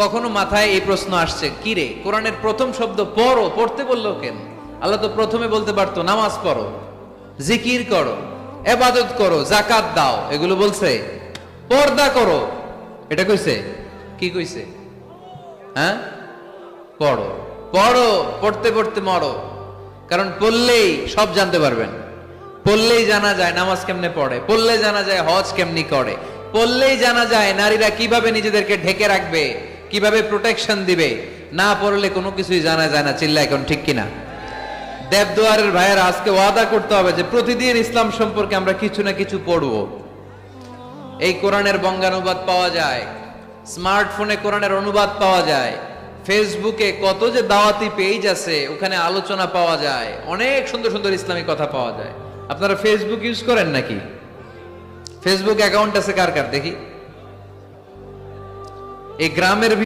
কখনো মাথায় এই প্রশ্ন আসছে, কি রে কোরআনের প্রথম শব্দ পড়ো, পড়তে বললো কেন? আল্লাহ তো প্রথমে বলতে পারতো নামাজ পড়ো, জিকির করো, ইবাদত করো, যাকাত দাও, এগুলো বলছে? পর্দা করো এটা কইছে? কি কইছে? হ্যাঁ, পড়ো পড়ো, পড়তে পড়তে মরো। কারণ পড়লেই সব জানতে পারবেন, পড়লেই জানা যায় নামাজ কেমনে পড়ে, পড়লে জানা যায় হজ কেমনি করে, পড়লেই জানা যায় নারীরা কিভাবে নিজেদেরকে ঢেকে রাখবে, কিভাবে প্রোটেকশন দিবে। না পড়লে কোনো কিছুই জানা যায় না। চিল্লা এখন ঠিক কিনা? দেবদুয়ারের ভাইয়েরা আজকে ওয়াদা করতে হবে যে প্রতিদিন ইসলাম সম্পর্কে আমরা কিছু না কিছু পড়বো। এই কোরআনের বঙ্গানুবাদ পাওয়া যায়, স্মার্টফোনে কোরআনের অনুবাদ পাওয়া যায়, ফেসবুকে কত যে দাওয়াতি পেজ আছে ওখানে আলোচনা পাওয়া যায়, অনেক সুন্দর সুন্দর ইসলামী কথা পাওয়া যায়। আপনারা ফেসবুক ইউজ করেন নাকি? ফেসবুক অ্যাকাউন্ট আছে কার কার দেখি? এই গ্রামের